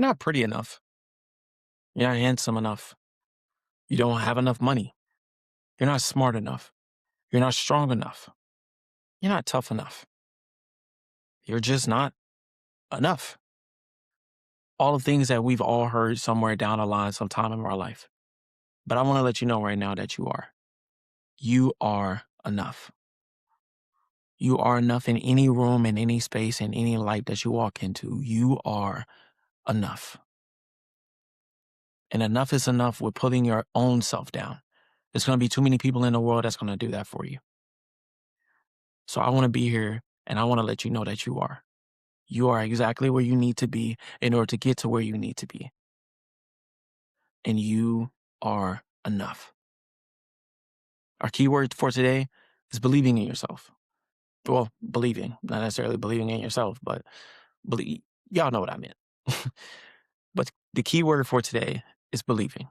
You're not pretty enough. You're not handsome enough. You don't have enough money. You're not smart enough. You're not strong enough. You're not tough enough. You're just not enough. All the things that we've all heard somewhere down the line sometime in our life. But I want to let you know right now that you are. You are enough. You are enough in any room, in any space, in any light that you walk into. You are enough. And enough is enough with putting your own self down. There's going to be too many people in the world that's going to do that for you. So I want to be here and I want to let you know that you are. You are exactly where you need to be in order to get to where you need to be. And you are enough. Our key word for today is believing in yourself. Well, believing, not necessarily believing in yourself, but believe. Y'all know what I meant. But the key word for today is believing.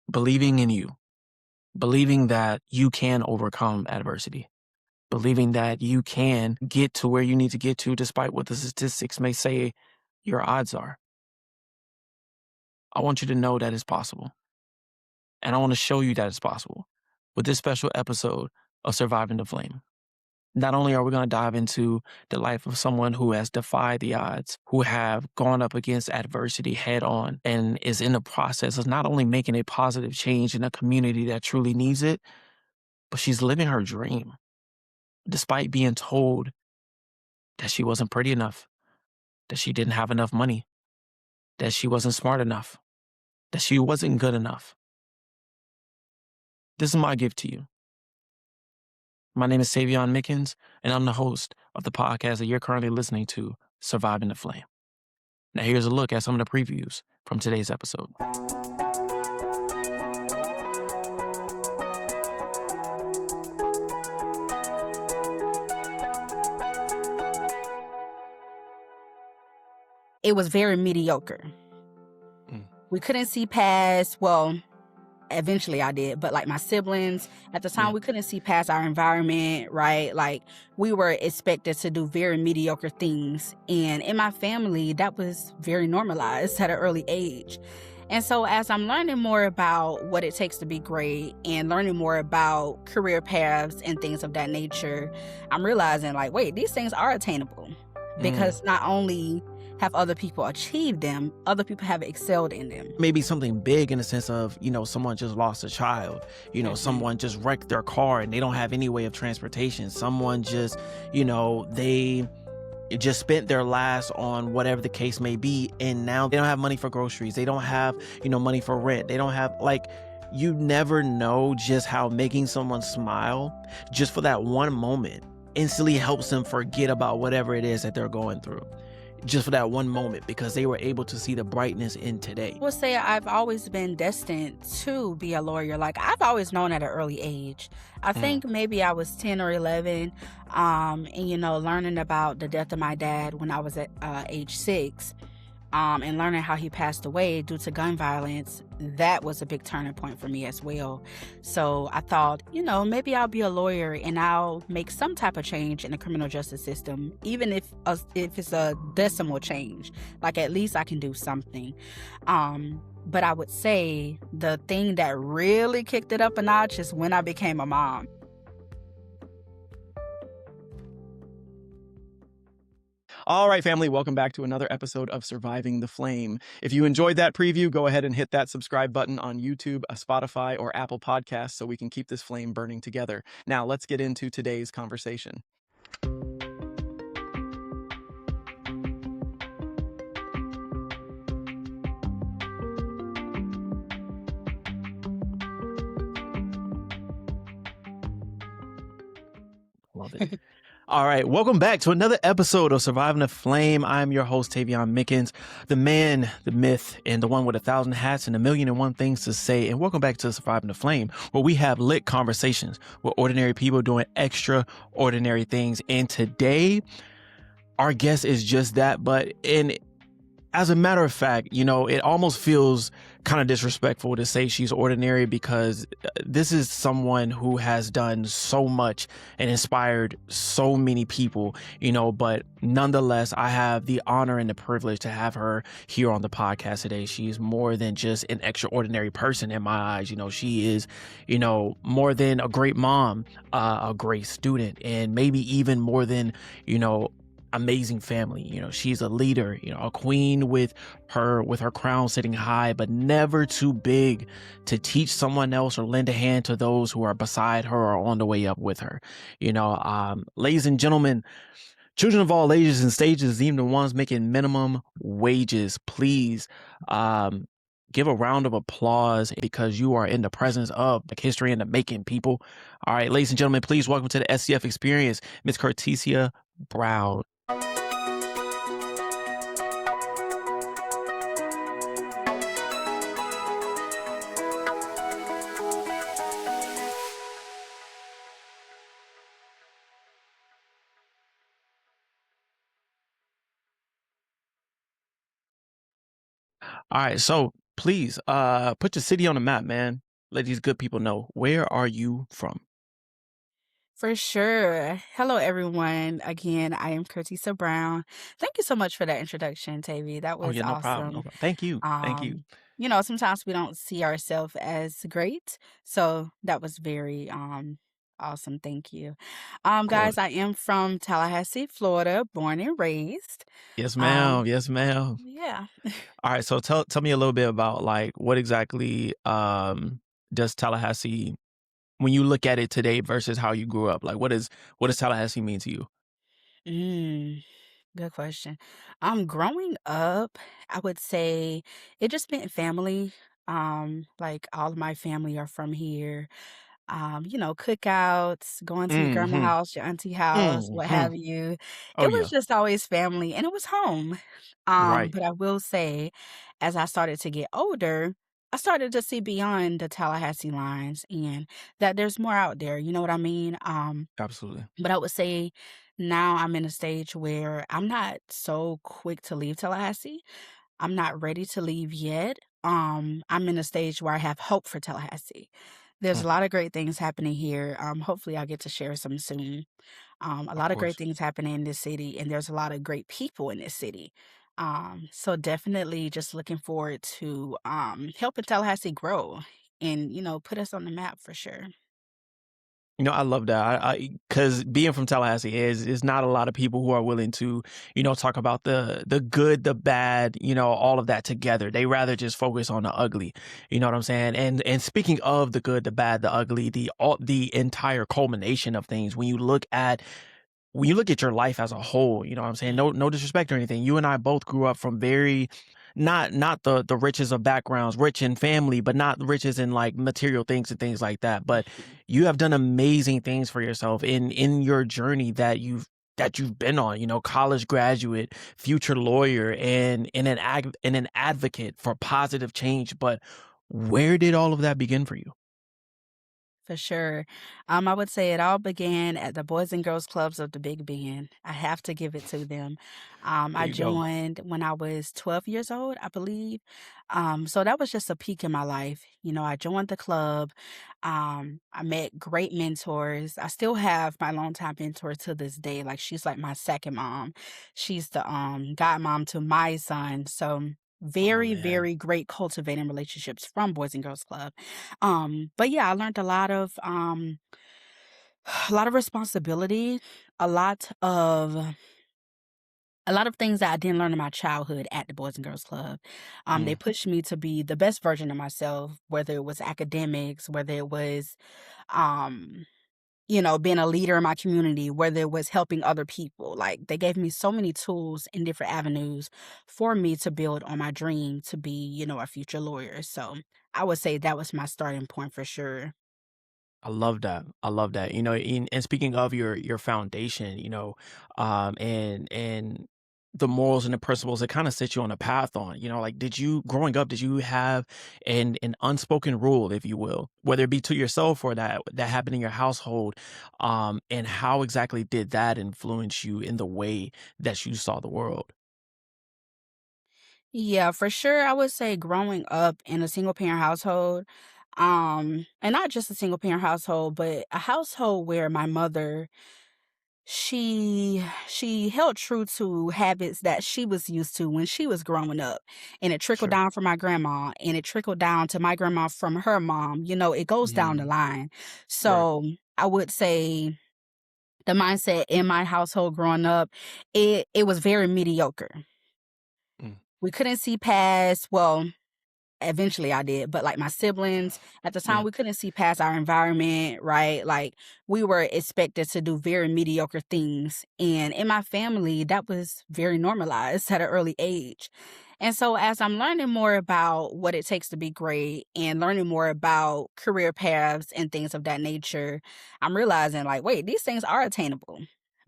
Believing in you. Believing that you can overcome adversity. Believing that you can get to where you need to get to despite what the statistics may say your odds are. I want you to know that it's possible. And I want to show you that it's possible with this special episode of Surviving the Flame. Not only are we going to dive into the life of someone who has defied the odds, who have gone up against adversity head on and is in the process of not only making a positive change in a community that truly needs it, but she's living her dream despite being told that she wasn't pretty enough, that she didn't have enough money, that she wasn't smart enough, that she wasn't good enough. This is my gift to you. My name is Tavion Mickens, and I'm the host of the podcast that you're currently listening to, Surviving the Flame. Now here's a look at some of the previews from today's episode. It was very mediocre. We couldn't see past, well, eventually I did, but like my siblings at the time, we couldn't see past our environment, right? Like we were expected to do very mediocre things. And in my family, that was very normalized at an early age. And so as I'm learning more about what it takes to be great and learning more about career paths and things of that nature, I'm realizing like, wait, these things are attainable because not only have other people achieved them, other people have excelled in them. Maybe something big in the sense of, someone just lost a child, someone just wrecked their car and they don't have any way of transportation. Someone just, they just spent their last on whatever the case may be. And now they don't have money for groceries. They don't have, money for rent. They don't have you never know just how making someone smile just for that one moment instantly helps them forget about whatever it is that they're going through. Just for that one moment, because they were able to see the brightness in today. I would say I've always been destined to be a lawyer. Like I've always known at an early age. I think maybe I was 10 or 11, and learning about the death of my dad when I was at age 6, and learning how he passed away due to gun violence. That was a big turning point for me as well. So I thought, maybe I'll be a lawyer and I'll make some type of change in the criminal justice system, even if it's a decimal change. Like at least I can do something. But I would say the thing that really kicked it up a notch is when I became a mom. All right, family, welcome back to another episode of Surviving the Flame. If you enjoyed that preview, go ahead and hit that subscribe button on YouTube, Spotify, or Apple Podcasts so we can keep this flame burning together. Now, let's get into today's conversation. Love it. All right, welcome back to another episode of Surviving the Flame. I'm your host, Tavion Mickens, the man, the myth, and the one with 1,000 hats and 1,000,001 things to say. And welcome back to Surviving the Flame, where we have lit conversations with ordinary people doing extraordinary things. And today, our guest is just that, but in as a matter of fact, it almost feels kind of disrespectful to say she's ordinary because this is someone who has done so much and inspired so many people, but nonetheless, I have the honor and the privilege to have her here on the podcast today. She's more than just an extraordinary person in my eyes. She is, more than a great mom, a great student, and maybe even more than, you know, amazing family. She's a leader, a queen with her crown sitting high, but never too big to teach someone else or lend a hand to those who are beside her or on the way up with her. Ladies and gentlemen, children of all ages and stages, even the ones making minimum wages, please give a round of applause because you are in the presence of the history in the making, people. All right, ladies and gentlemen, please welcome to the SCF experience, Miss Curtisa Brown. All right, so please put your city on the map, man. Let these good people know, where are you from? For sure. Hello, everyone. Again, I am Curtisa Brown. Thank you so much for that introduction, Tavy. That Oh was yeah, no problem. No awesome. problem. Thank you. Thank you. Um, Sometimes we don't see ourselves as great, so that was very awesome. Thank you. Cool. Guys, I am from Tallahassee, Florida, born and raised. Yes, ma'am. Um, Yes, ma'am. yeah. All right, so tell me a little bit about like what exactly does Tallahassee, when you look at it today versus how you grew up, like what does Tallahassee mean to you? Mm, good question. Growing up, I would say it just meant family. Like all of my family are from here. Cookouts, going to your grandma Mm-hmm. house, your auntie house, what Mm-hmm. have you. Oh It yeah. was just always family and it was home. Right. But I will say, as I started to get older, I started to see beyond the Tallahassee lines and that there's more out there. You know what I mean? Absolutely. But I would say now I'm in a stage where I'm not so quick to leave Tallahassee. I'm not ready to leave yet. I'm in a stage where I have hope for Tallahassee. There's Mm, a lot of great things happening here. Hopefully I'll get to share some soon. A of lot of great course. things happening in this city, and there's a lot of great people in this city. So definitely just looking forward to helping Tallahassee grow and, put us on the map for sure. I love that. Because being from Tallahassee is not a lot of people who are willing to, talk about the good, the bad, all of that together. They rather just focus on the ugly. You know what I'm saying? And speaking of the good, the bad, the ugly, the entire culmination of things, when you look at your life as a whole, you know what I'm saying? No disrespect or anything. You and I both grew up from very not the richest of backgrounds, rich in family, but not riches in like material things and things like that. But you have done amazing things for yourself in your journey that you've been on, college graduate, future lawyer, and an advocate for positive change. But where did all of that begin for you? For sure. I would say it all began at the Boys and Girls Clubs of the Big Bend. I have to give it to them. There I you go. joined when I was 12 years old, I believe. So that was just a peak in my life. I joined the club. I met great mentors. I still have my longtime mentor to this day. Like she's like my second mom. She's the godmom to my son. So Oh very, man. very great cultivating relationships from Boys and Girls Club. But yeah, I learned a lot of responsibility, a lot of a lot of things that I didn't learn in my childhood at the Boys and Girls Club. They Mm. pushed me to be the best version of myself, whether it was academics, whether it was um being a leader in my community, whether it was helping other people. Like they gave me so many tools in different avenues for me to build on my dream to be, a future lawyer. So I would say that was my starting point for sure. I love that. I love that. And speaking of your foundation, and the morals and the principles that kind of set you on a path on, like growing up, did you have an unspoken rule, if you will, whether it be to yourself or that happened in your household, and how exactly did that influence you in the way that you saw the world? Yeah, for sure. I would say growing up in a single parent household, and not just a single parent household, but a household where my mother, she held true to habits that she was used to when she was growing up. And it trickled Sure. down from my grandma, and it trickled down to my grandma from her mom. It goes down the Mm, line. right. So I would say the mindset in my household growing up, it was very mediocre. Mm, We couldn't see past, well, eventually I did, but, like, my siblings, at the time, yeah. we couldn't see past our environment, right? Like, we were expected to do very mediocre things, and in my family, that was very normalized at an early age. And so as I'm learning more about what it takes to be great and learning more about career paths and things of that nature, I'm realizing, like, wait, these things are attainable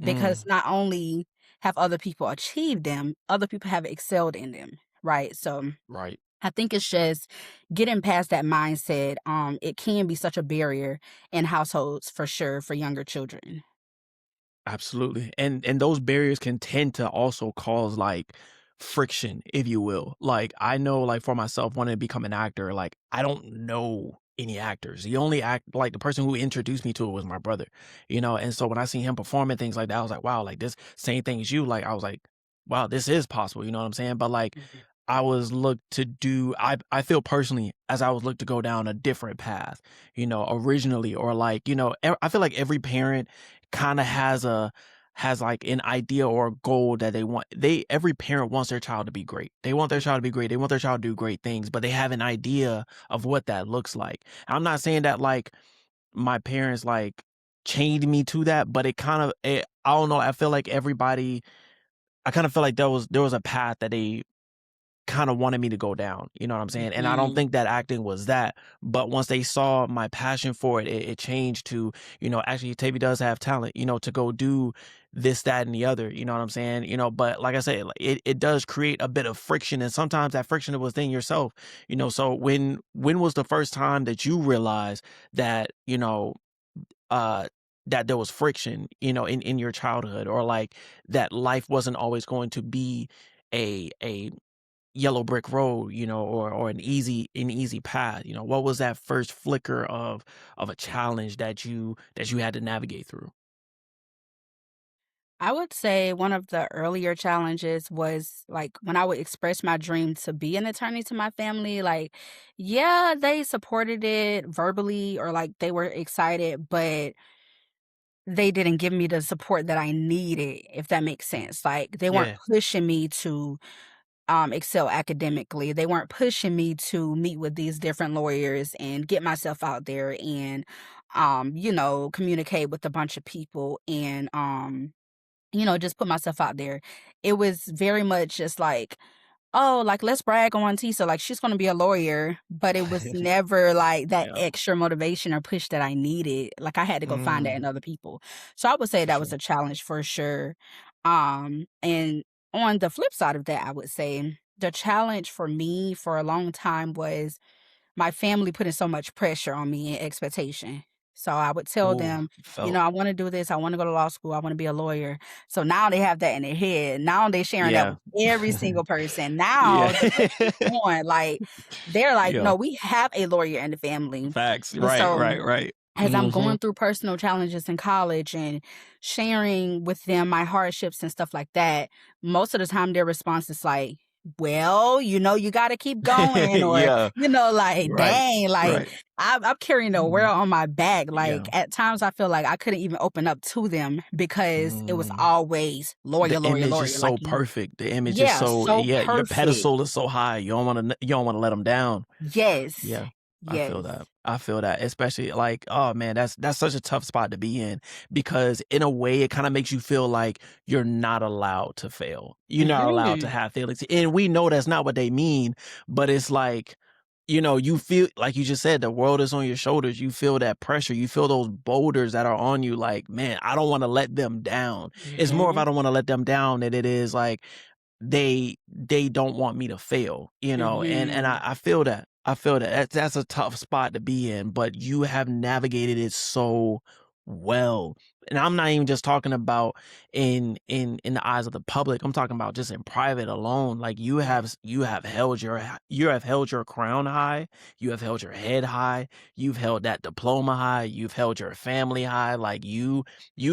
because Mm, not only have other people achieved them, other people have excelled in them, right? So right. I think it's just getting past that mindset. It can be such a barrier in households for sure for younger children. Absolutely. And those barriers can tend to also cause like friction, if you will. Like I know like for myself wanting to become an actor, like I don't know any actors. The only act like the person who introduced me to it was my brother, and so when I see him perform and things like that, I was like, wow, like this same thing as you. Like I was like, wow, this is possible, you know what I'm saying? But like Mhm. I was looked to do I feel personally as I was looked to go down a different path, originally or like, I feel like every parent kind of has like an idea or a goal that every parent wants their child to be great. They want their child to be great. They want their child to do great things, but they have an idea of what that looks like. I'm not saying that like my parents like chained me to that, but I don't know, I kind of feel like there was a path that they kind of wanted me to go down, you know what I'm saying? And I don't Mhm. think that acting was that, but once they saw my passion for it, it changed to, actually Tavy does have talent, to go do this, that, and the other, you know what I'm saying? But like I said, like, it does create a bit of friction. And sometimes that friction was within yourself, so when was the first time that you realized that, uh, that there was friction, in your childhood or like that life wasn't always going to be a yellow brick road, or an easy path. What was that first flicker of a challenge that you had to navigate through? I would say one of the earlier challenges was like when I would express my dream to be an attorney to my family. Like, yeah, they supported it verbally or like they were excited, but they didn't give me the support that I needed, if that makes Mm. sense. Like, they weren't Yeah. pushing me to excel academically. They weren't pushing me to meet with these different lawyers and get myself out there and, communicate with a bunch of people and, just put myself out there. It was very much just like, oh, like, let's brag on Tisa, like, she's gonna be a lawyer, but it was never, like, that Yeah. extra motivation or push that I needed, like, I had to go find that in Mm, other people. So I would say for that was sure. a challenge for sure. And on the flip side of that, I would say the challenge for me for a long time was my family putting so much pressure on me and expectation. So I would tell Ooh, them, felt. I wanna do this, I wanna go to law school, I wanna be a lawyer. So now they have that in their head. Now they sharing that Yeah. with every single person. Yeah. Now the list is on, like, they're like, Yeah. "No, we have a lawyer in the family." Facts. And Right, so right, right. as I'm Mhm. going through personal challenges in college and sharing with them my hardships and stuff like that, most of the time their response is like, well, you got to keep going, or, Yeah. like, Right. dang, like Right. I'm carrying the Mhm. world on my back. Like Yeah. at times I feel like I couldn't even open up to them because it was Mm. always lawyer, The lawyer, image is lawyer. Like, so perfect. The image is yeah, so so yeah, your perfect. pedestal is so high. You don't wanna let them down. Yes. Yeah, I feel Yes. that. I feel that, especially like, oh man, that's such a tough spot to be in because in a way it kind of makes you feel like you're not allowed to fail. You're not allowed to Hmm. have feelings. And we know that's not what they mean, but it's like, you feel like you just said the world is on your shoulders. You feel that pressure. You feel those boulders that are on you like, man, I don't want to let them down. It's more of Hmm. I don't want to let them down than it is like they don't want me to fail, and Hmm. I feel that. I feel that. That's a tough spot to be in, but you have navigated it so well. And I'm not even just talking about in the eyes of the public. I'm talking about just in private alone. Like you have held you have held your crown high, you have held your head high, you've held that diploma high, you've held your family high. Like you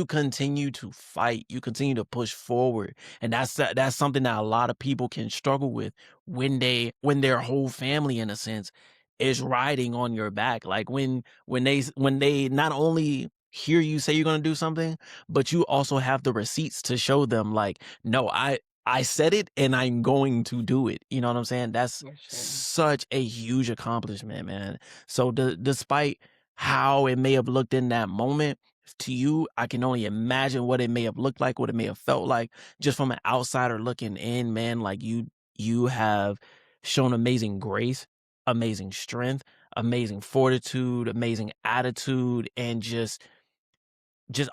continue to fight, you continue to push forward. And that's something that a lot of people can struggle with when their whole family in a sense is riding on your back. Like when they not only hear you say you're gonna do something, but you also have the receipts to show them like, "No, I said it and I'm going to do it." You know what I'm saying? That's For sure. such a huge accomplishment, man. So despite how it may have looked in that moment, to you, I can only imagine what it may have looked like, what it may have felt like just from an outsider looking in, man. Like you have shown amazing grace, amazing strength, amazing fortitude, amazing attitude, and just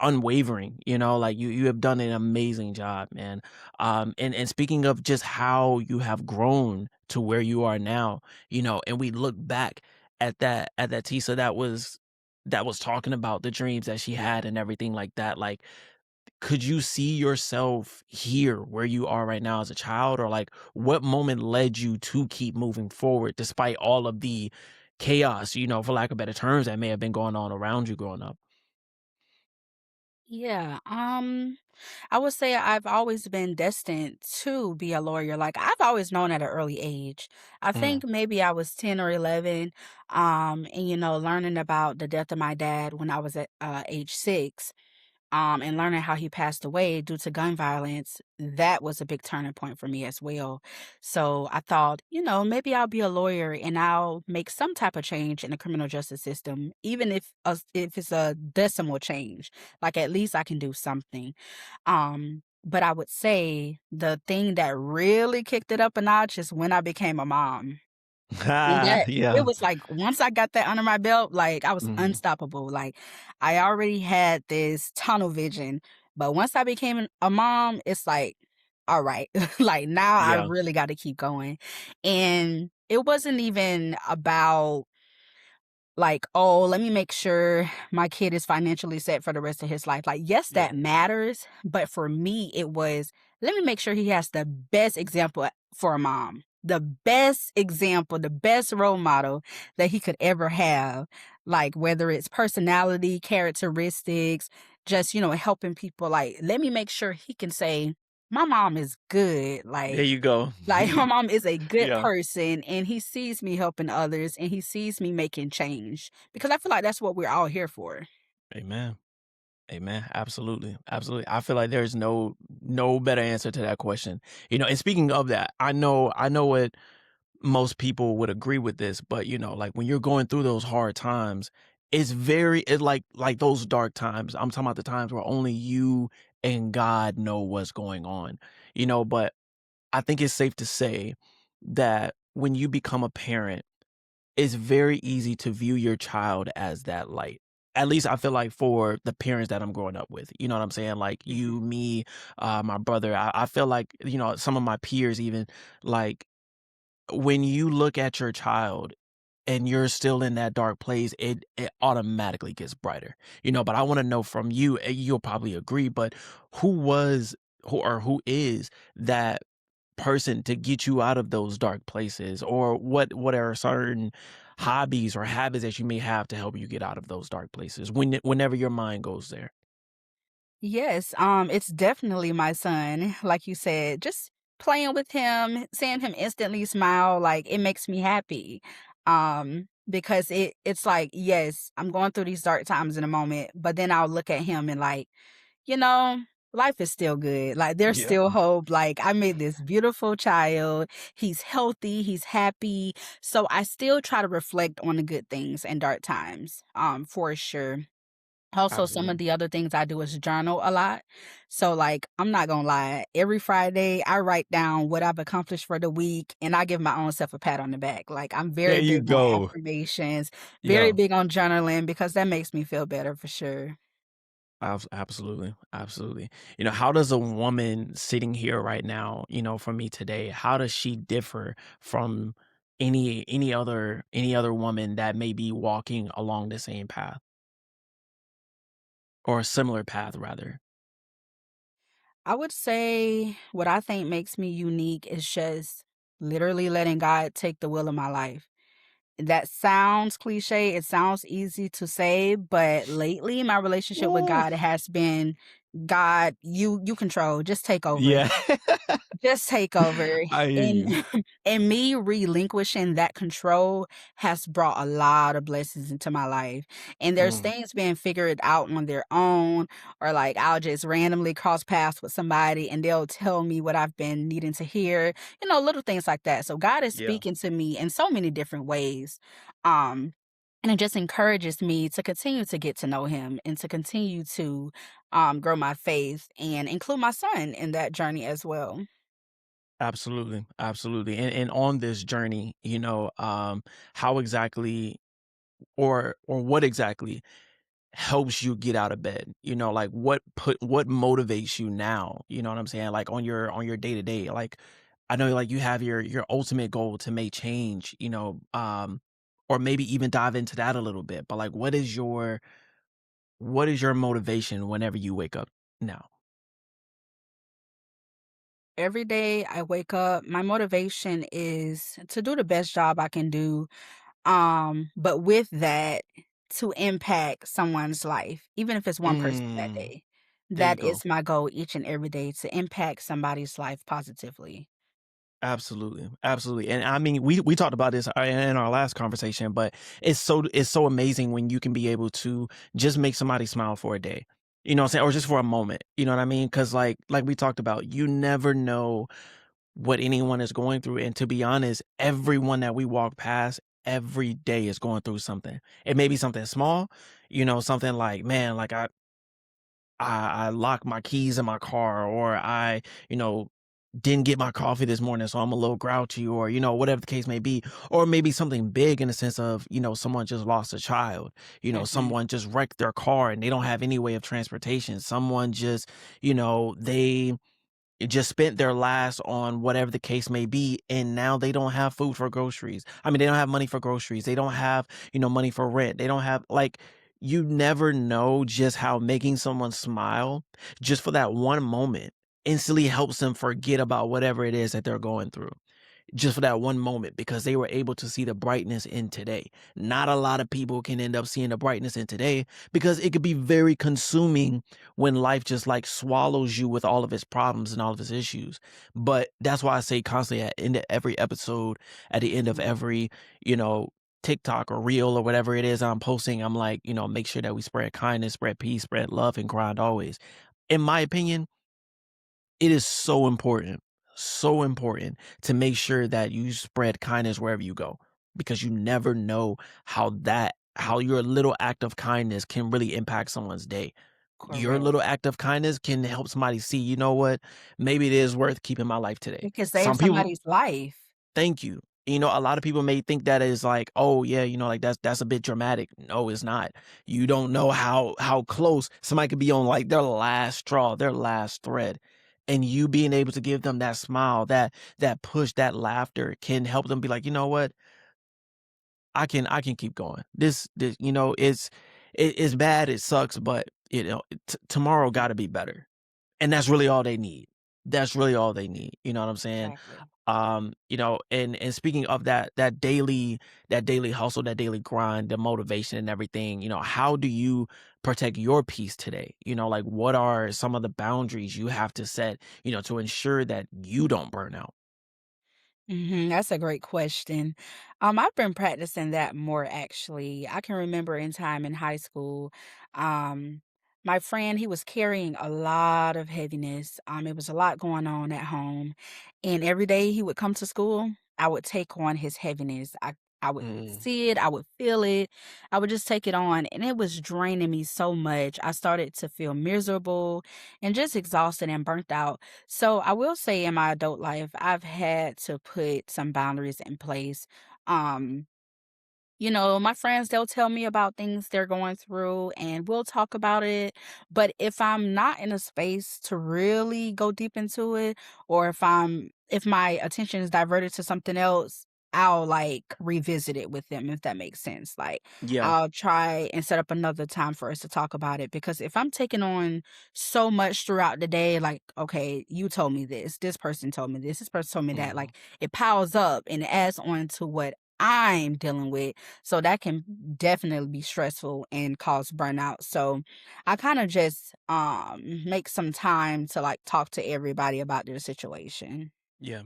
unwavering, you know, like you have done an amazing job, man. And speaking of just how you have grown to where you are now, you know, and we look back at that Tisa that was talking about the dreams that she had and everything like that. Like, could you see yourself here where you are right now as a child? Or like what moment led you to keep moving forward despite all of the chaos, you know, for lack of better terms, that may have been going on around you growing up? Yeah, I would say I've always been destined to be a lawyer. Like I've always known at an early age. I Mm. think maybe I was 10 or 11, and learning about the death of my dad when I was at age 6, and learning how he passed away due to gun violence, that was a big turning point for me as well. So I thought, maybe I'll be a lawyer and I'll make some type of change in the criminal justice system, even if it's a decimal change. Like at least I can do something. But I would say the thing that really kicked it up a notch is when I became a mom. And Ah, that it yeah. was like, once I got that under my belt, like, I was Mhm. unstoppable, like, I already had this tunnel vision, but once I became a mom, it's like, "Alright," like, now I Yeah. really gotta keep going, and it wasn't even about like, "Oh, let me make sure my kid is financially set for the rest of his life." Like, yes, Yeah. that matters, but for me, it was, let me make sure he has the best example for a mom, the best example, the best role model that he could ever have. Like, whether it's personality, characteristics, just, helping people. Like, let me make sure he can say, "My mom is good." There you go. Like, my mom is a good Yeah. person, and he sees me helping others, and he sees me making change, because I feel like that's what we're all here for. Amen. Amen. Absolutely. Absolutely. I feel like there's no better answer to that question. You know, and speaking of that, I know what most people would agree with this, but you know, like when you're going through those hard times, it's like those dark times. I'm talking about the times where only you and God know what's going on. You know, but I think it's safe to say that when you become a parent, it's very easy to view your child as that light. At least I feel like for the parents that I'm growing up with, you know what I'm saying? Like Mhm. you, me, my brother. I feel like, you know, some of my peers even, like when you look at your child and you're still in that dark place, it automatically gets brighter. You know, but I want to know from you, you'll probably agree, but who was who is that person to get you out of those dark places, or what are certain hobbies or habits that you may have to help you get out of those dark places whenever your mind goes there? Yes, it's definitely my son. Like you said, just playing with him, seeing him instantly smile, like it makes me happy. Because it's like, yes, I'm going through these dark times in a moment, but then I'll look at him and like, you know, life is still good. Like there's Yeah, still hope. Like I made this beautiful child. He's healthy, he's happy. So I still try to reflect on the good things in dark times. For sure. Also, some of absolutely. the other things I do is journal a lot. So, like, I'm not gonna lie, every Friday I write down what I've accomplished for the week and I give my own self a pat on the back. Like, I'm There very you big on go. affirmations, very Yeah. big on journaling because that makes me feel better for sure. Absolutely, absolutely. You know, how does a woman sitting here right now, you know, from me today, how does she differ from any other woman that may be walking along the same path? or a similar path rather? I would say what I think makes me unique is just literally letting God take the wheel of my life. That sounds cliche, it sounds easy to say, but lately my relationship with Ooh. God has been, "God, you control, just take over." Yeah. Just take over, I hear and you. and me relinquishing that control has brought a lot of blessings into my life, and there's Mm, things being figured out on their own, or, like, I'll just randomly cross paths with somebody, and they'll tell me what I've been needing to hear, little things like that, so God is yeah. speaking to me in so many different ways, um, and it just encourages me to continue to get to know Him and to continue to, grow my faith and include my son in that journey as well. Absolutely, absolutely. And on this journey, how exactly or what exactly helps you get out of bed? Like what motivates you now? You know what I'm saying? Like on your day to day. Like I know like you have your ultimate goal to make change, or maybe even dive into that a little bit. But like what is your motivation whenever you wake up now? Every day I wake up, my motivation is to do the best job I can do. But with that, to impact someone's life, even if it's one person that Mm, day. there you That go. is my goal each and every day, to impact somebody's life positively. Absolutely, absolutely, and I mean, we talked about this in our last conversation, but it's so amazing when you can be able to just make somebody smile for a day, you know what I'm saying, or just for a moment, you know what I mean? Because like we talked about, you never know what anyone is going through, and to be honest, everyone that we walk past every day is going through something. It may be something small, something like, man, like I locked my keys in my car, or you know, didn't get my coffee this morning, so I'm a little grouchy, or, whatever the case may be. Or maybe something big in the sense of, someone just lost a child, Mhm. someone just wrecked their car and they don't have any way of transportation. Someone just, they just spent their last on whatever the case may be, and now they don't have food for groceries. I mean, they don't have money for groceries. They don't have, money for rent. They don't have like you never know just how making someone smile just for that one moment instantly helps them forget about whatever it is that they're going through just for that one moment because they were able to see the brightness in today. Not a lot of people can end up seeing the brightness in today because it could be very consuming when life just like swallows you with all of its problems and all of its issues. But that's why I say constantly at the end of every episode, at the end of Mhm. every, you know, TikTok or reel or whatever it is I'm posting, I'm like, make sure that we spread kindness, spread peace, spread love, and grind always. In my opinion, it is so important to make sure that you spread kindness wherever you go because you never know how your little act of kindness can really impact someone's day. Your Correct. little act of kindness can help somebody see, you know what? Maybe it is worth keeping my life today. It can save Some people somebody's life. thank you. A lot of people may think that is like, oh yeah, like that's a bit dramatic. No, it's not. You don't know how close somebody could be on like their last straw, their last thread. And you being able to give them that smile, that push, that laughter can help them be like, you know what? I can keep going. This it's bad, it sucks, but tomorrow gotta be better. And that's really all they need. That's really all they need. You know what I'm saying? Exactly. And speaking of that daily hustle, that daily grind, the motivation and everything, how do you protect your peace today? Like what are some of the boundaries you have to set, to ensure that you don't burn out? That's a great question. I've been practicing that more actually. I can remember in time in high school, um, my friend, he was carrying a lot of heaviness. It was a lot going on at home. And every day he would come to school, I would take on his heaviness. I would Mm, see it, I would feel it, I would just take it on. And it was draining me so much. I started to feel miserable and just exhausted and burnt out. So I will say in my adult life, I've had to put some boundaries in place. Um, my friends, they'll tell me about things they're going through and we'll talk about it. But if I'm not in a space to really go deep into it, or if my attention is diverted to something else, I'll, like, revisit it with them, if that makes sense. Like, Yeah. I'll try and set up another time for us to talk about it, because if I'm taking on so much throughout the day, like, okay, you told me this person told me this person told me that, Mhm. like, it piles up and it adds on to what I'm dealing with, so that can definitely be stressful and cause burnout. So, I kinda just, make some time to, like, talk to everybody about their situation. Yeah.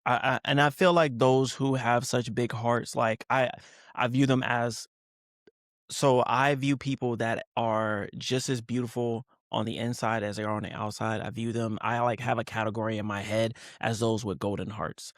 And I feel like those who have such big hearts, like I view them as so I view people that are just as beautiful on the inside as they are on the outside. I view them, I like have a category in my head as those with golden hearts.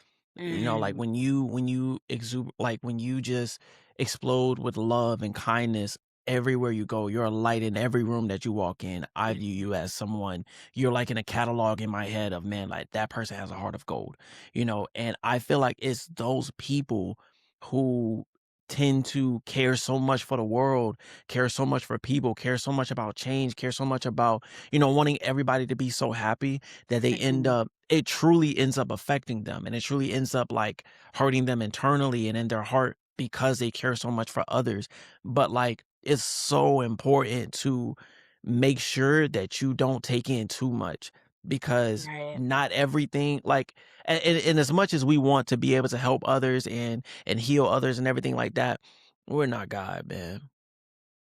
You know, like Mm, when you exude, like when you just explode with love and kindness everywhere you go, you're a light in every room that you walk in. I view you as someone, you're like in a catalog in my head of, man, like that person has a heart of gold, you know, and I feel like it's those people who tend to care so much for the world, care so much for people, care so much about change, care so much about, you know, wanting everybody to be so happy that they end mhm, up, it truly ends up affecting them, and it truly ends up like hurting them internally and in their heart because they care so much for others. But like it's so important to make sure that you don't take in too much, because right, not everything like and as much as we want to be able to help others and heal others and everything like that, we're not God, man.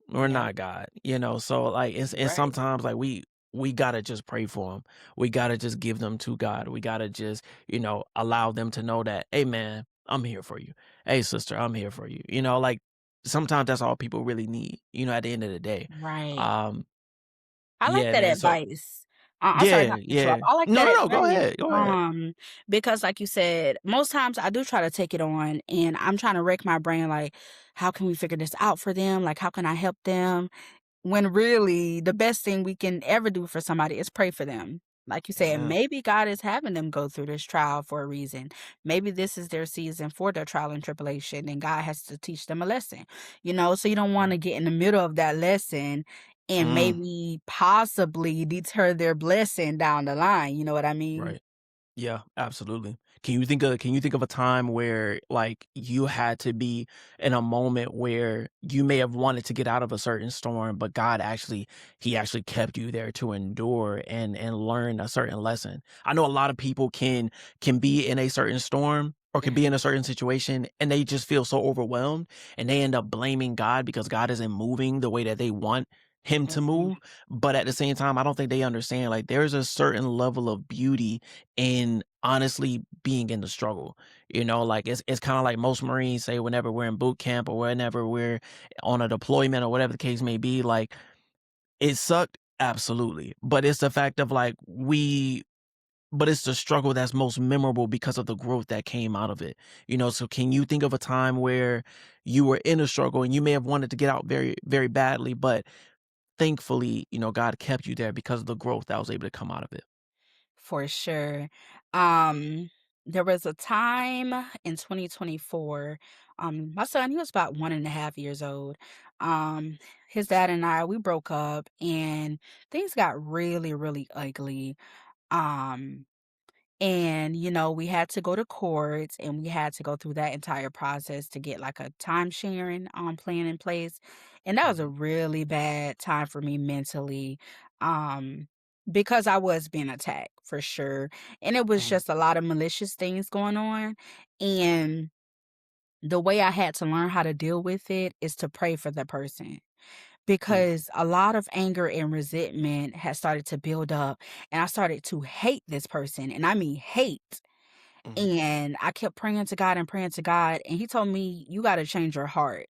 We're yeah, not God, you know? So, like, and right, sometimes, like, we gotta just pray for them. We gotta just give them to God. We gotta just, you know, allow them to know that, "Hey, man, I'm here for you. Hey, sister, I'm here for you." You know, like, sometimes that's all people really need, you know, at the end of the day. right. Um, I like yeah, that man, so advice. I'm sorry yeah, not to cut you off. yeah. I like No, that no, no, go advice, ahead, go ahead. because like you said, most times I do try to take it on and I'm trying to wreck my brain like, how can we figure this out for them? Like, how can I help them? When really the best thing we can ever do for somebody is pray for them. Like you said, Yeah, maybe God is having them go through this trial for a reason. Maybe this is their season for their trial and tribulation, and God has to teach them a lesson. So you don't want right. to get in the middle of that lesson and Mm, maybe possibly deter their blessing down the line. You know what I mean? right. Yeah, absolutely. Can you think of a time where like you had to be in a moment where you may have wanted to get out of a certain storm, but God actually he actually kept you there to endure and learn a certain lesson. I know a lot of people can be in a certain storm or can be in a certain situation and they just feel so overwhelmed and they end up blaming God because God isn't moving the way that they want him to Mhm. move. But at the same time, I don't think they understand like there's a certain level of beauty in honestly being in the struggle. You know, like it's kind of like most Marines say whenever we're in boot camp or whenever we're on a deployment or whatever the case may be, like it sucked, absolutely. But it's the fact of like but it's the struggle that's most memorable because of the growth that came out of it. You know, so can you think of a time where you were in a struggle and you may have wanted to get out very, very badly, but thankfully, you know, God kept you there because of the growth that was able to come out of it? For sure. Um, there was a time in 2024, my son, he was about 1.5 years old. Um, his dad and I, we broke up and things got really, really ugly. Um, and we had to go to court and we had to go through that entire process to get like a time sharing plan in place. And that was a Mhm. really bad time for me mentally. Um because I was being attacked for sure. And it was Mhm. just a lot of malicious things going on. And the way I had to learn how to deal with it is to pray for the person, Mm. because a lot of anger and resentment had started to build up and I started to hate this person, and I mean hate. Mhm. And I kept praying to God and praying to God, and he told me, "You gotta change your heart."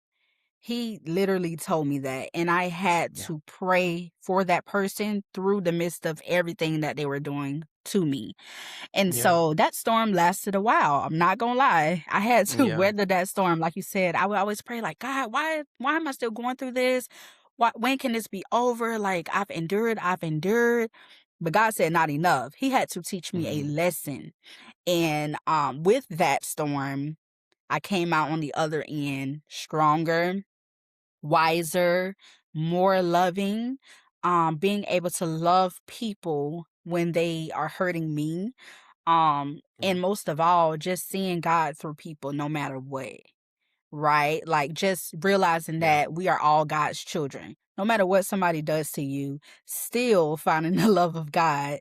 He literally told me that, and I had Yeah. to pray for that person through the midst of everything that they were doing to me. And Yeah. so that storm lasted a while. I'm not gonna lie. I had to Yeah. weather that storm. Like you said, I would always pray, like, God, why am I still going through this? When can this be over? Like, I've endured, I've endured. But God said, not enough. He had to teach me a Mhm. lesson. And with that storm, I came out on the other end stronger, wiser, more loving, being able to love people when they are hurting me, And most of all, just seeing God through people no matter what, right? Like just realizing Yeah. that we are all God's children. No matter what somebody does to you, still finding the love of God,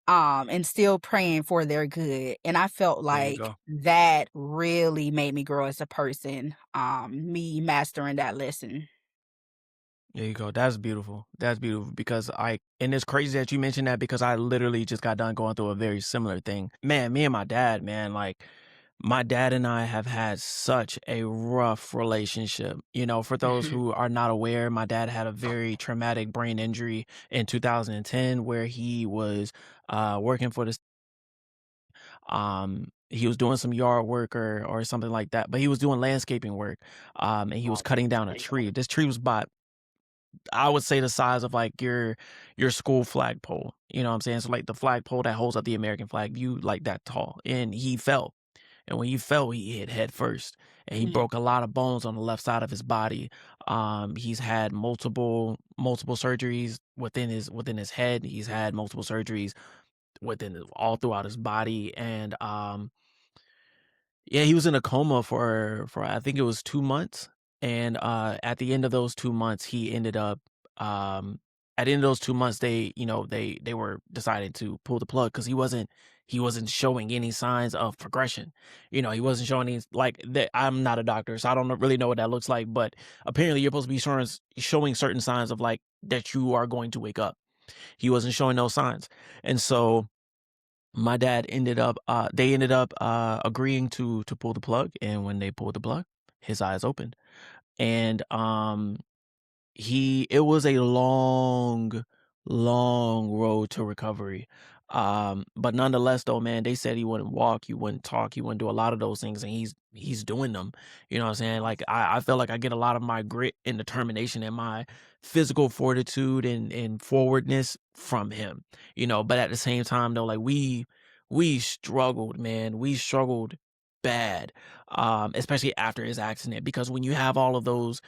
and still praying for their good. And I felt There you like go. that really made me grow as a person, me mastering that lesson. There you go. That's beautiful. That's beautiful because and it's crazy that you mentioned that because I literally just got done going through a very similar thing. Man, me and my dad, man, like my dad and I have had such a rough relationship. You know, for those Mhm. who are not aware, my dad had a very traumatic brain injury in 2010 where he was working for this he was doing some yard work or something like that, but he was doing landscaping work. And he was cutting down a tree. This tree was about I would say the size of like your school flagpole. You know what I'm saying? So like the flagpole that holds up the American flag, you like that tall. And he fell. And when he fell, he hit head first. And he Mm, broke a lot of bones on the left side of his body. He's had multiple surgeries within his head. He's had multiple surgeries all throughout his body. And yeah, he was in a coma for I think it was 2 months, and, at the end of those 2 months, he ended up, um at the end of those 2 months, they were deciding to pull the plug because he wasn't showing any signs of progression. You know, he wasn't showing any like, that I'm not a doctor, so I don't really know what that looks like, but apparently you're supposed to be showing certain signs of, like, that you are going to wake up. He wasn't showing those signs, and so my dad ended up they ended up agreeing to pull the plug, and when they pulled the plug, his eyes opened. And he it was a long road to recovery. But nonetheless though, man, they said he wouldn't walk, he wouldn't talk, he wouldn't do a lot of those things, and he's doing them. You know what I'm saying? Like I feel like I get a lot of my grit and determination and my physical fortitude and forwardness from him. You know, but at the same time though, like we struggled, man. We struggled bad. Especially after his accident, because when you have all of those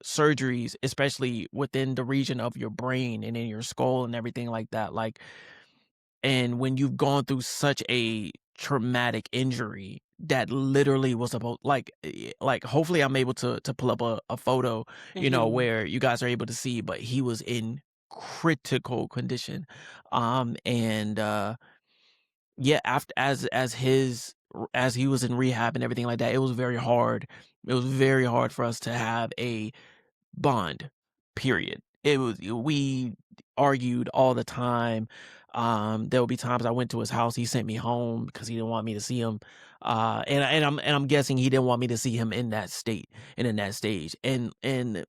surgeries, especially within the region of your brain and in your skull and everything like that, like, and when you've gone through such a traumatic injury that literally was about like hopefully I'm able to pull up a photo, you know, mhm, where you guys are able to see, but he was in critical condition. And yeah, after as he was in rehab and everything like that, it was very hard. It was very hard for us to have a bond, period. We argued all the time. There would be times I went to his house, he sent me home because he didn't want me to see him. And I'm guessing he didn't want me to see him in that state and in that stage. And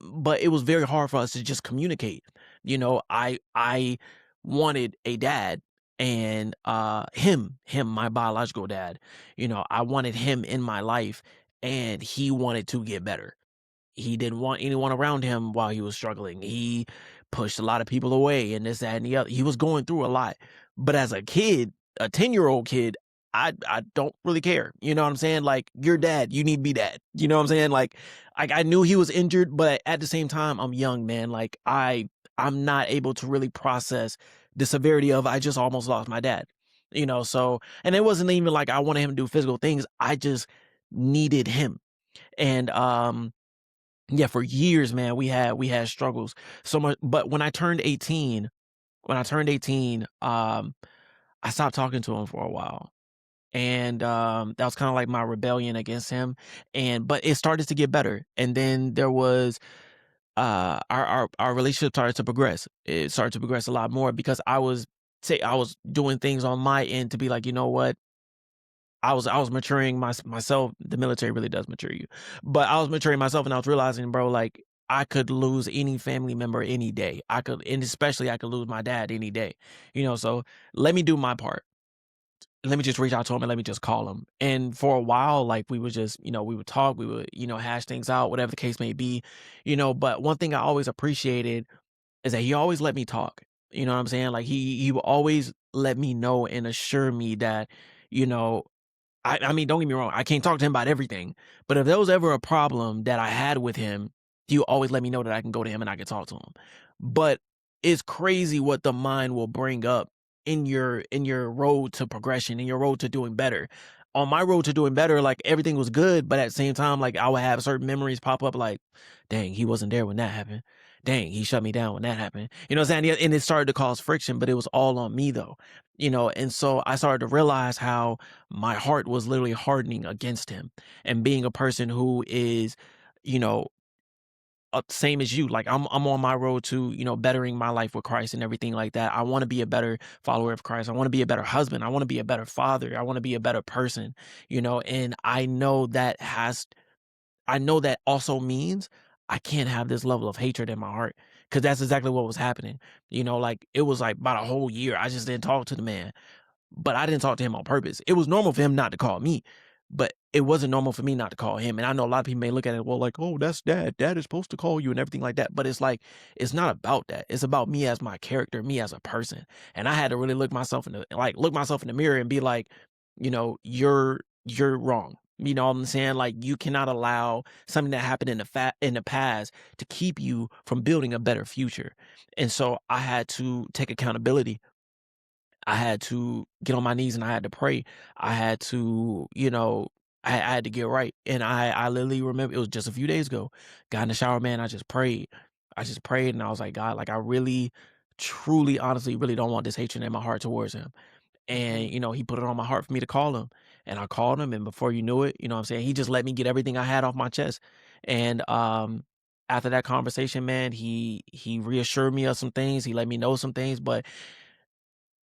but it was very hard for us to just communicate. You know, I wanted a dad, and him, my biological dad, you know, I wanted him in my life, and he wanted to get better. He didn't want anyone around him while he was struggling. He pushed a lot of people away and this, that, and the other. He was going through a lot. But as a kid, a 10-year-old kid, I don't really care. You know what I'm saying? Like, you're dad, you need to be dad. You know what I'm saying? Like I knew he was injured, but at the same time, I'm young, man. Like I'm not able to really process the severity of I just almost lost my dad. You know, so and it wasn't even like I wanted him to do physical things. I just needed him. And yeah, for years, man, we had struggles so much. But when I turned 18, I stopped talking to him for a while. And that was kind of like my rebellion against him. And but it started to get better. And then there was our relationship started to progress. It started to progress a lot more because I was doing things on my end to be like, you know what? I was maturing myself. The military really does mature you, but I was maturing myself, and I was realizing, bro, like I could lose any family member any day. And especially I could lose my dad any day. You know, so let me do my part. Let me just reach out to him and let me just call him. And for a while, like we would just, you know, we would talk, we would, you know, hash things out, whatever the case may be, you know. But one thing I always appreciated is that he always let me talk. You know what I'm saying? Like he would always let me know and assure me that, you know, I mean, don't get me wrong, I can't talk to him about everything, but if there was ever a problem that I had with him, he would always let me know that I can go to him and I can talk to him. But it's crazy what the mind will bring up in your road to progression, in your road to doing better. On my road to doing better, like everything was good, but at the same time, like I would have certain memories pop up like, dang, he wasn't there when that happened. Dang, he shut me down when that happened. You know what I'm saying? And it started to cause friction, but it was all on me though. And so I started to realize how my heart was literally hardening against him and being a person who is, you know, same as you. Like I'm on my road to, bettering my life with Christ and everything like that. I want to be a better follower of Christ. I want to be a better husband. I want to be a better father. I want to be a better person, and I know that also means I can't have this level of hatred in my heart because that's exactly what was happening. Like it was like about a whole year. I just didn't talk to the man. But I didn't talk to him on purpose. It was normal for him not to call me, but it wasn't normal for me not to call him. And I know a lot of people may look at it, well, like, oh, that's dad. Dad is supposed to call you and everything like that. But it's like, it's not about that. It's about me as my character, me as a person. And I had to really look myself in the mirror and be like, you're wrong. You know what I'm saying? Like you cannot allow something that happened in the past to keep you from building a better future. And so I had to take accountability. I had to get on my knees and I had to pray. I had to, I had to get right. And I literally remember it was just a few days ago. Got in the shower, man. I just prayed. I just prayed and I was like, God, like I really, truly, honestly, really don't want this hatred in my heart towards him. And, he put it on my heart for me to call him. And I called him. And before you knew it, you know what I'm saying? He just let me get everything I had off my chest. And after that conversation, man, he reassured me of some things. He let me know some things. But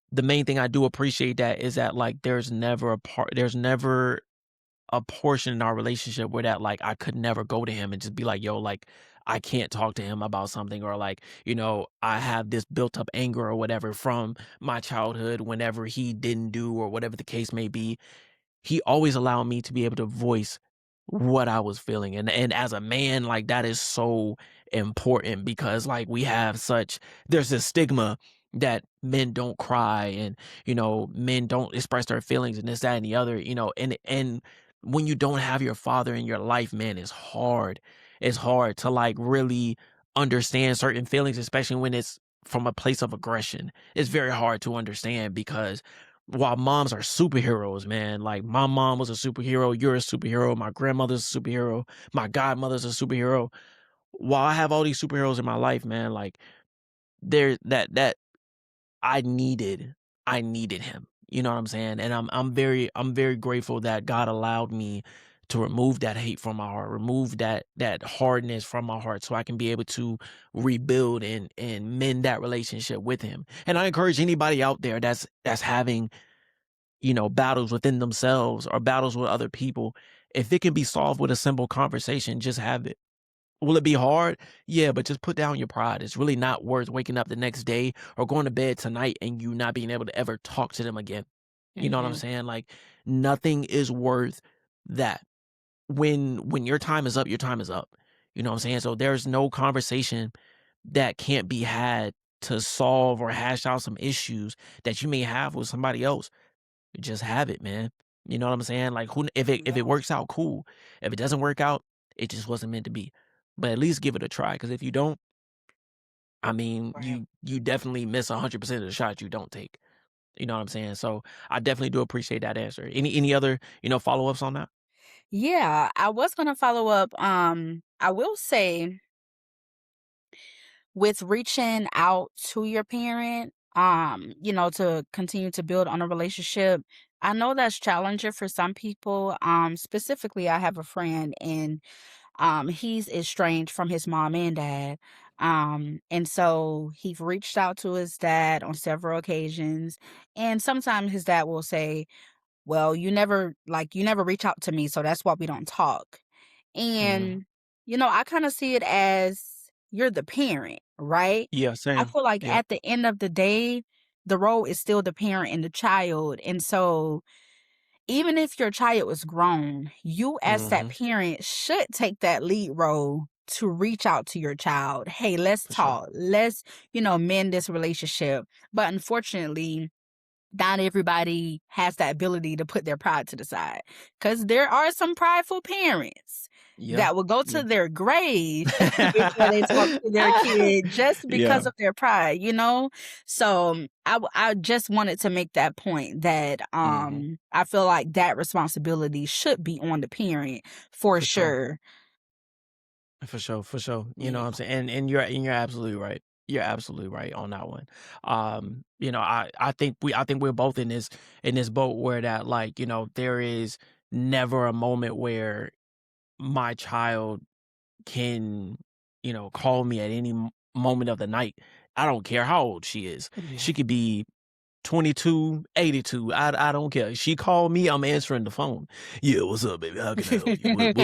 the main thing I do appreciate that is that, like, there's never a portion in our relationship where that, like, I could never go to him and just be like, "Yo, like, I can't talk to him about something," or like, I have this built up anger or whatever from my childhood whenever he didn't do or whatever the case may be. He always allowed me to be able to voice what I was feeling, and as a man, like, that is so important because, like, there's this stigma that men don't cry and, men don't express their feelings and this, that, and the other, and when you don't have your father in your life, man, it's hard. It's hard to, like, really understand certain feelings, especially when it's from a place of aggression. It's very hard to understand because while moms are superheroes, man, like my mom was a superhero, you're a superhero, my grandmother's a superhero, my godmother's a superhero. While I have all these superheroes in my life, man, like there that I needed I needed him. You know what I'm saying? And I'm very grateful that God allowed me to remove that hate from my heart, remove that hardness from my heart so I can be able to rebuild and mend that relationship with him. And I encourage anybody out there that's having battles within themselves or battles with other people, if it can be solved with a simple conversation, just have it. Will it be hard? Yeah, but just put down your pride. It's really not worth waking up the next day or going to bed tonight and you not being able to ever talk to them again. You know what I'm Mhm. saying? Like nothing is worth that. When your time is up, your time is up. You know what I'm saying? So there's no conversation that can't be had to solve or hash out some issues that you may have with somebody else. Just have it, man. You know what I'm saying? Like, who if it Yeah. works out, cool. If it doesn't work out, it just wasn't meant to be. But at least give it a try, because if you don't, I mean, Right. you definitely miss 100% of the shots you don't take. You know what I'm saying? So I definitely do appreciate that answer. Any other follow ups on that? Yeah, I was gonna follow up. I will say with reaching out to your parent, to continue to build on a relationship, I know that's challenging for some people. Specifically, I have a friend and he's estranged from his mom and dad. And so he reached out to his dad on several occasions. And sometimes his dad will say, well, you never reach out to me, so that's why we don't talk. Hmm. And, I kind of see it as you're the parent, right? Yeah, I same. feel like Yeah. at the end of the day, the role is still the parent and the child. And so even if your child is grown, you as that Hmm. parent should take that lead role to reach out to your child. Hey, let's For sure. talk. Let's, mend this relationship. But unfortunately, not everybody has that ability to put their pride to the side, because there are some prideful parents Yeah. that will go to Yeah. their grave before they talk to their kid just because Yeah. of their pride, you know? So I just wanted to make that point that Mhm. I feel like that responsibility should be on the parent for For sure. sure. For sure, for sure. You know what Yeah. I'm saying? And you're absolutely right. You're absolutely right on that one. I think we're both in this boat where that, like, there is never a moment where my child can, call me at any moment of the night. I don't care how old she is. Yeah. She could be 22, 82. I don't care. She called me, I'm answering the phone. Yeah, what's up, baby? How can I help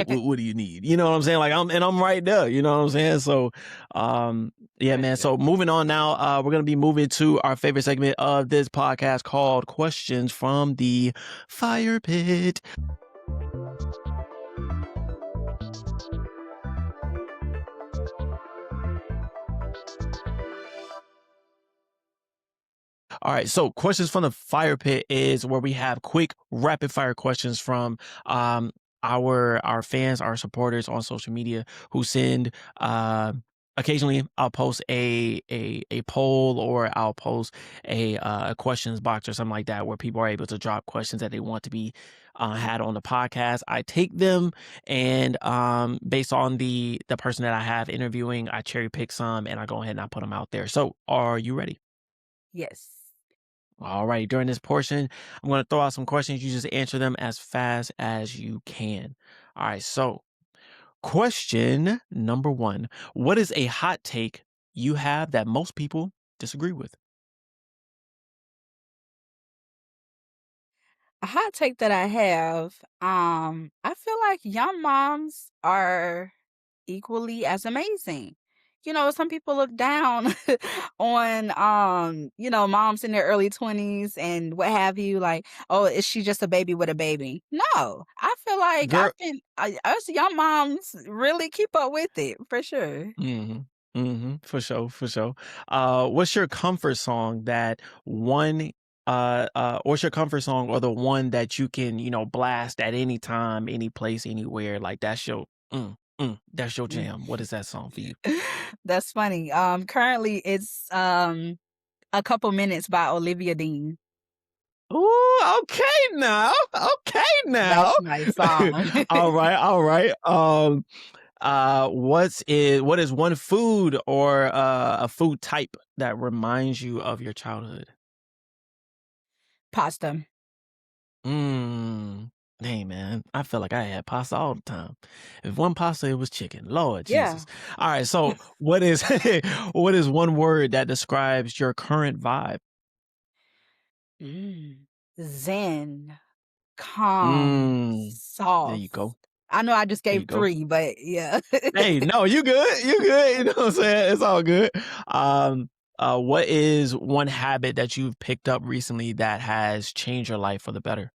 you? What do you need? You know what I'm saying? Like, I'm right there. You know what I'm saying? So, yeah, For man. sure. So moving on now, we're gonna be moving to our favorite segment of this podcast called Questions from the Fire Pit. All right, so questions from the fire pit is where we have quick rapid fire questions from our fans, our supporters on social media who send occasionally I'll post a poll, or I'll post a questions box or something like that where people are able to drop questions that they want to be had on the podcast. I take them, and based on the person that I have interviewing, I cherry pick some and I go ahead and I put them out there. So, are you ready? Yes. All right. During this portion, I'm going to throw out some questions. You just answer them as fast as you can. All right. So, question number one: what is a hot take you have that most people disagree with? A hot take that I have, I feel like young moms are equally as amazing. You know, some people look down on moms in their early 20s and what have you, like, oh, is she just a baby with a baby? No. I feel like Girl. us young moms really keep up with it for sure. Hmm. For sure. For sure. What's your comfort song that one, what's your comfort song, or the one that you can, blast at any time, any place, anywhere? Like, that's your Mm. jam. What is that song for you? That's funny. Currently it's A Couple Minutes by Olivia Dean. Ooh, okay now. Okay now. That's my song. All right, all right. What is one food or a food type that reminds you of your childhood? Pasta. Mm. Hey man, I feel like I had pasta all the time. If one pasta, it was chicken. Lord Yeah. Jesus. All right, so what is what is one word that describes your current vibe? Mm. Zen, calm, Mm. There soft. you go. I know I just There gave you go. 3, but yeah. Hey, no, you good. You good. You know what I'm saying? It's all good. What is one habit that you've picked up recently that has changed your life for the better?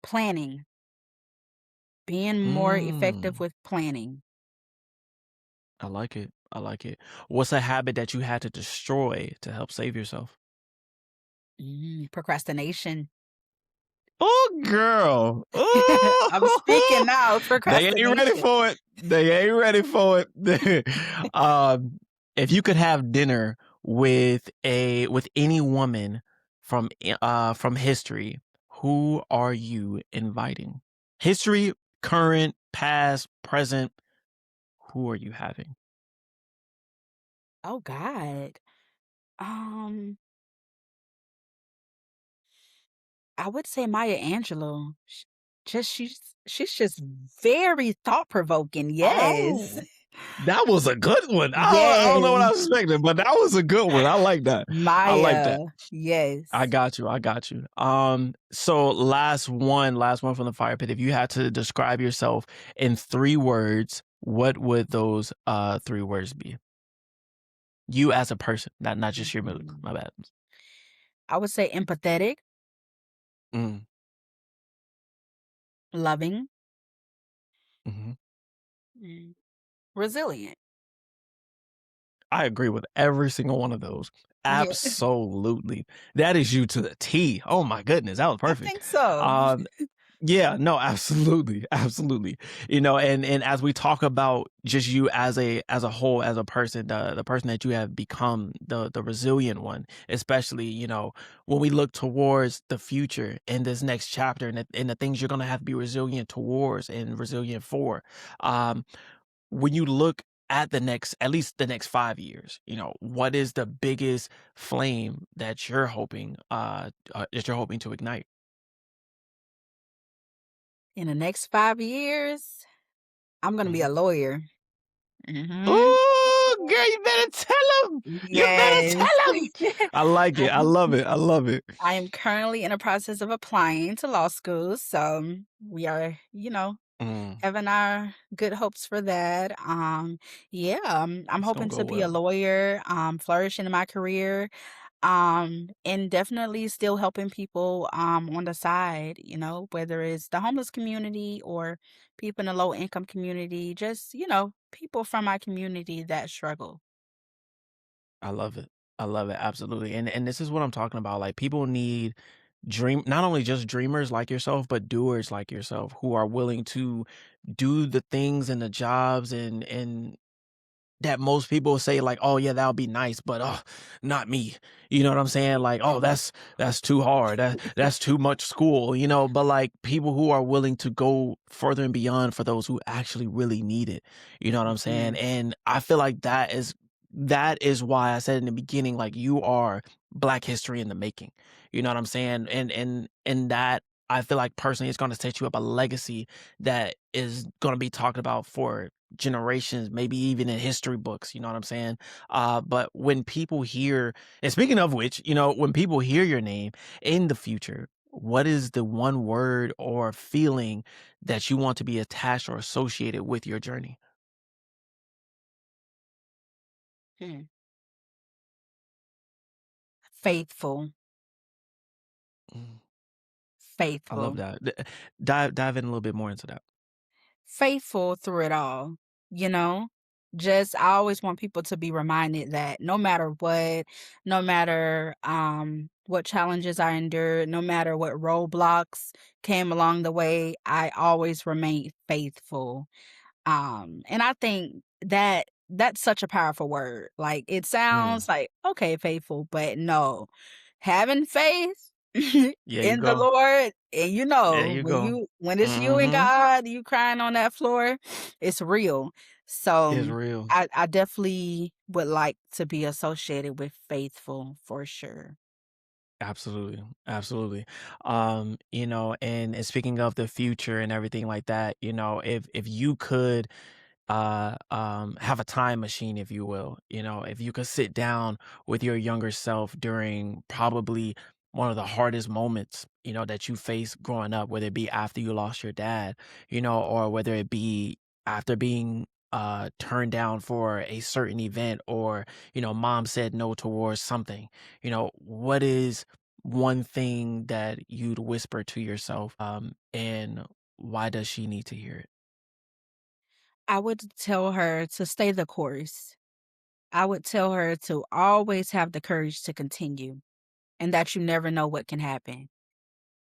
Planning. Being more effective Mm, with planning. I like it. I like it. What's a habit that you had to destroy to help save yourself? Procrastination. Oh, girl. I'm speaking Oh, now, they ain't ready procrastination. for it. They ain't ready for it. um, if you could have dinner with any woman from history, who are you inviting? History, current, past, present. Who are you having? Oh God. Um, I would say Maya Angelou. She's just very thought provoking. Yes. Oh, that was a good one. I don't know what I was Yes. expecting, but that was a good one. I like that. I like that. Maya. I Yes. got you. I got you. So last one from the fire pit. If you had to describe yourself in 3 words, what would those 3 words be? You as a person, not just your mood. Mhm. My bad. I would say empathetic, Mm, loving, mhm. mm, resilient. I agree with every single one of those. Yeah, Absolutely. That is you to the T. Oh my goodness, that was I perfect. think so. Um, yeah, no, absolutely, absolutely. You know, and as we talk about just you as a whole, as a person, the person that you have become, the resilient one, especially, you know, when we look towards the future in this next chapter and the things you're gonna have to be resilient towards and resilient for. Um, when you look at the next at least the next 5 years, you know, what is the biggest flame that you're hoping to ignite? In the next 5 years, I'm gonna be Mhm. a lawyer. Mhm. Ooh, girl, you better tell him. You better Yes. tell him. I like it. I I'm love it. I love it. I am currently in the process of applying to law school, so we are, Mm, having our good hopes for that. Yeah, I'm it's gonna hoping go to be a well. lawyer, flourishing in my career, and definitely still helping people on the side, whether it's the homeless community or people in the low income community, just, people from my community that struggle. I love it. I love it. Absolutely. And this is what I'm talking about. Like people need dream not only just dreamers like yourself, but doers like yourself who are willing to do the things and the jobs and that most people say like, "Oh, yeah, that would be nice," but, not me. You know what I'm saying? Like, "Oh, Yeah. that's too hard. That's too much school," you know? But, like, people who are willing to go further and beyond for those who actually really need it. You know what I'm saying? Mhm. And I feel like that is why I said in the beginning, like, you are Black history in the making. You know what I'm saying? And that I feel like personally it's gonna set you up a legacy that is gonna be talked about for generations, maybe even in history books, you know what I'm saying? But when people hear, and speaking of which, you know, when people hear your name in the future, what is the one word or feeling that you want to be attached or associated with your journey? Hmm. Faithful, Mm, I love faithful. that. Dive in a little bit more into that. Faithful through it all, you know? Just I always want people to be reminded that no matter what, no matter what challenges I endured, no matter what roadblocks came along the way, I always remained faithful. And I think that that's such a powerful word. Like it Mm, sounds like, okay, faithful, but no. Having faith yeah, you in the go. Lord, and There you go. when it's you and Mm-hmm. God, you crying on that floor, it's real. So It's real. I definitely would like to be associated with faithful for sure. Absolutely, absolutely. You know, and speaking of the future and everything like that, you know, if you could have a time machine, if you will, you know, if you could sit down with your younger self during probably one of the hardest moments, you know, that you faced growing up, whether it be after you lost your dad, you know, or whether it be after being turned down for a certain event, or you know mom said no towards something, you know, what is one thing that you'd whisper to yourself, and why does she need to hear it? I would tell her to stay the course. I would tell her to always have the courage to continue and that you never know what can happen.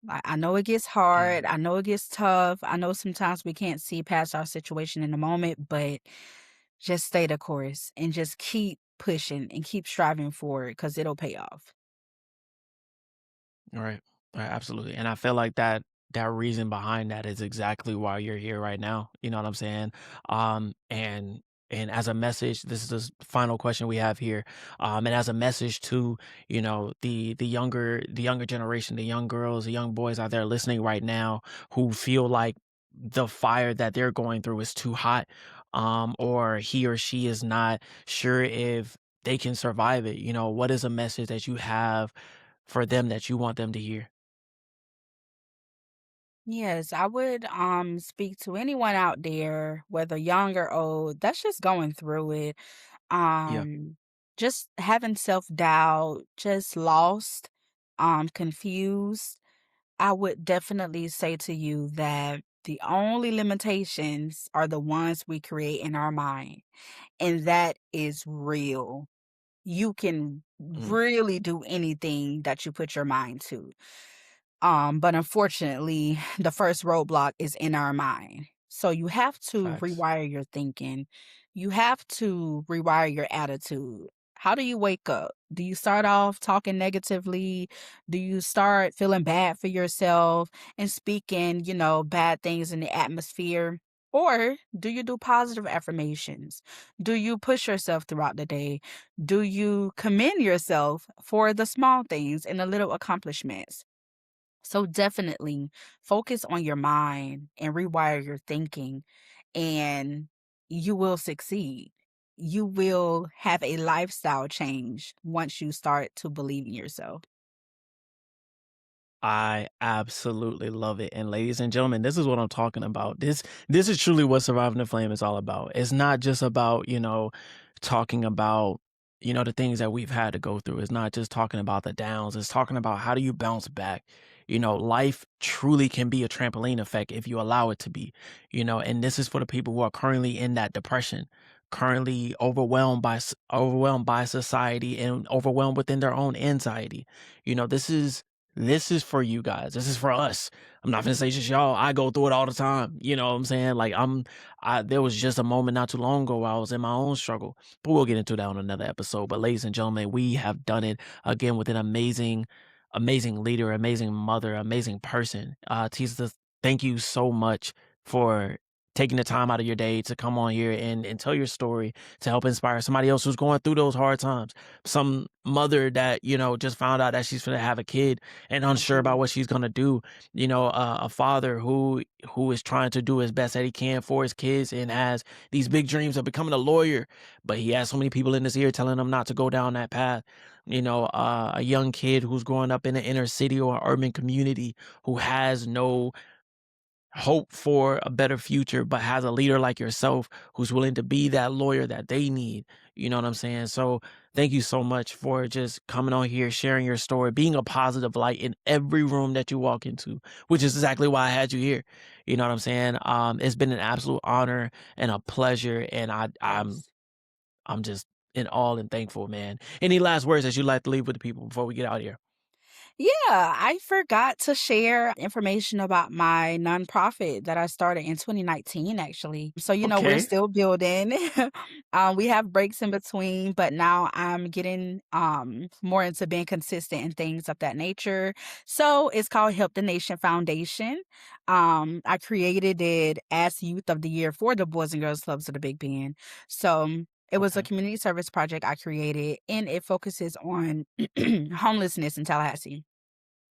I know it gets Mm, hard. I know it gets tough. I know sometimes we can't see past our situation in the moment, but just stay the course and just keep pushing and keep striving forward because it'll pay off. right. Right, absolutely. And I feel like that reason behind that is exactly why you're here right now. You know what I'm saying? And as a message, this is the final question we have here. And as a message to, you know, the younger generation, the young girls, the young boys out there listening right now who feel like the fire that they're going through is too hot, or he or she is not sure if they can survive it. You know, what is a message that you have for them that you want them to hear? Yes, I would speak to anyone out there, whether young or old, that's just going through it. Yeah. Just having self-doubt, just lost, confused. I would definitely say to you that The only limitations are the ones we create in our mind, and that is real. You can Mm, really do anything that you put your mind to. But unfortunately, the first roadblock is in our mind. So you have to facts. rewire your thinking. You have to rewire your attitude. How do you wake up? Do you start off talking negatively? Do you start feeling bad for yourself and speaking, bad things in the atmosphere? Or do you do positive affirmations? Do you push yourself throughout the day? Do you commend yourself for the small things and the little accomplishments? So definitely focus on your mind and rewire your thinking, and you will succeed. You will have a lifestyle change once you start to believe in yourself. I absolutely love it. And ladies and gentlemen, this is what I'm talking about. This is truly what Surviving the Flame is all about. It's not just about, talking about, the things that we've had to go through. It's not just talking about the downs. It's talking about how do you bounce back. Life truly can be a trampoline effect if you allow it to be, and this is for the people who are currently in that depression, currently overwhelmed by society and overwhelmed within their own anxiety. This is for you guys. This is for us. I'm not gonna say just y'all. I go through it all the time. You know what I'm saying? Like there was just a moment not too long ago where I was in my own struggle. But we'll get into that on another episode. But ladies and gentlemen, we have done it again with an amazing, amazing leader, amazing mother, amazing person. Tisa, thank you so much for taking the time out of your day to come on here and tell your story to help inspire somebody else who's going through those hard times. Some mother that, just found out that she's going to have a kid and unsure about Mhm. what she's gonna do. A father who is trying to do his best that he can for his kids and has these big dreams of becoming a lawyer, but he has so many people in his ear telling him not to go down that path. A young kid who's growing up in an inner city or urban community who has no hope for a better future, but has a leader like yourself who's willing to be that lawyer that they need. You know what I'm saying? So thank you so much for just coming on here, sharing your story, being a positive light in every room that you walk into, which is exactly why I had you here. You know what I'm saying? It's been an absolute honor and a pleasure. And I'm Yes. I'm just in awe and thankful, man. Any last words that you'd like to leave with the people before we get out of here? Yeah, I forgot to share information about my nonprofit that I started in 2019, actually. So, we're Okay. still building. We have breaks in between, but now I'm getting more into being consistent and things of that nature. So it's called Help the Nation Foundation. I created it as Youth of the Year for the Boys and Girls Clubs of the Big Bend. So it was a Okay. community service project I created, and it focuses on homelessness in Tallahassee.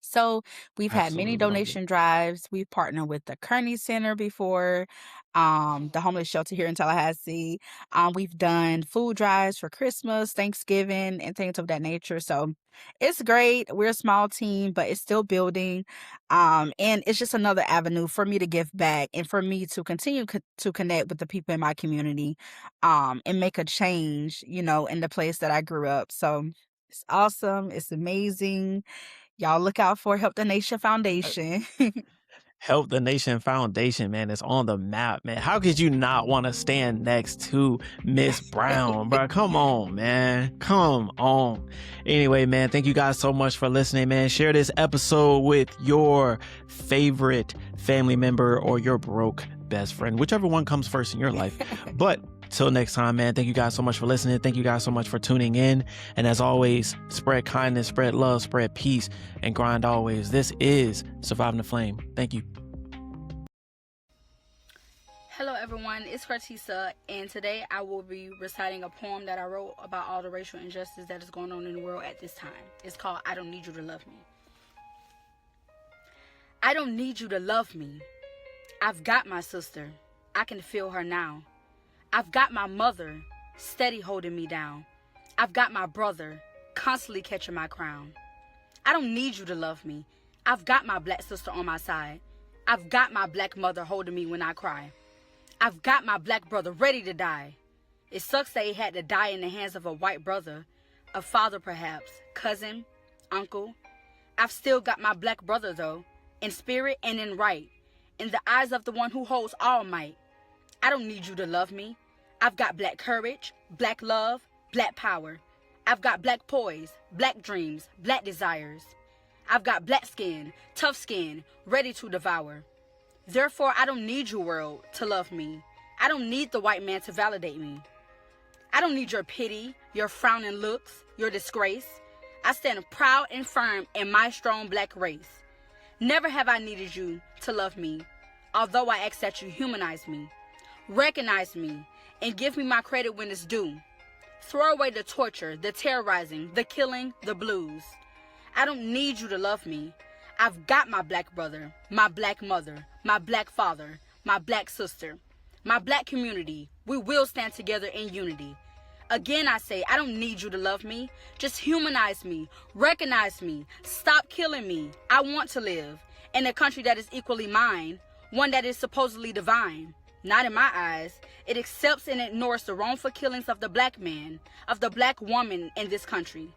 So we've had many Absolutely love it. donation drives. We've partnered with the Kearney Center before, the homeless shelter here in Tallahassee. We've done food drives for Christmas, Thanksgiving, and things of that nature. So it's great. We're a small team, but it's still building. And it's just another avenue for me to give back and for me to continue to connect with the people in my community, and make a change, in the place that I grew up. So it's awesome. It's amazing. Y'all look out for Help the Nation Foundation. Help the Nation Foundation, man, is on the map, man. How could you not want to stand next to Miss Brown, bro? Come on, man. Come on. Anyway, man, thank you guys so much for listening, man. Share this episode with your favorite family member or your broke best friend, whichever one comes first in your life. But till next time, man, thank you guys so much for listening. Thank you guys so much for tuning in. And as always, spread kindness, spread love, spread peace, and grind always. This is Surviving the Flame. Thank you. Hello, everyone. It's Curtisa, and today I will be reciting a poem that I wrote about all the racial injustice that is going on in the world at this time. It's called I Don't Need You to Love Me. I don't need you to love me. I've got my sister. I can feel her now. I've got my mother steady holding me down. I've got my brother constantly catching my crown. I don't need you to love me. I've got my black sister on my side. I've got my black mother holding me when I cry. I've got my black brother ready to die. It sucks that he had to die in the hands of a white brother, a father perhaps, cousin, uncle. I've still got my black brother though, in spirit and in right. in the eyes of the one who holds all might. I don't need you to love me. I've got black courage, black love, black power. I've got black poise, black dreams, black desires. I've got black skin, tough skin, ready to devour. Therefore, I don't need you, world, to love me. I don't need the white man to validate me. I don't need your pity, your frowning looks, your disgrace. I stand proud and firm in my strong black race. Never have I needed you to love me, although I ask that you humanize me. Recognize me and give me my credit when it's due. Throw away the torture, the terrorizing, the killing, the blues. I don't need you to love me. I've got my black brother, my black mother, my black father, my black sister, my black community. We will stand together in unity. Again, I say, I don't need you to love me. Just humanize me, recognize me, stop killing me. I want to live in a country that is equally mine, one that is supposedly divine. Not in my eyes. It accepts and ignores the wrongful killings of the black man, of the black woman in this country.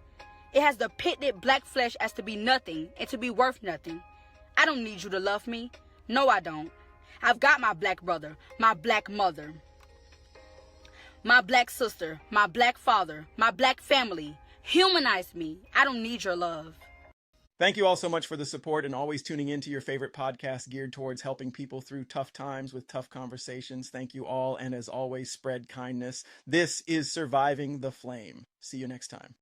It has depicted black flesh as to be nothing and to be worth nothing. I don't need you to love me. No, I don't. I've got my black brother, my black mother, my black sister, my black father, my black family. Humanize me. I don't need your love. Thank you all so much for the support and always tuning into your favorite podcast geared towards helping people through tough times with tough conversations. Thank you all. And as always, spread kindness. This is Surviving the Flame. See you next time.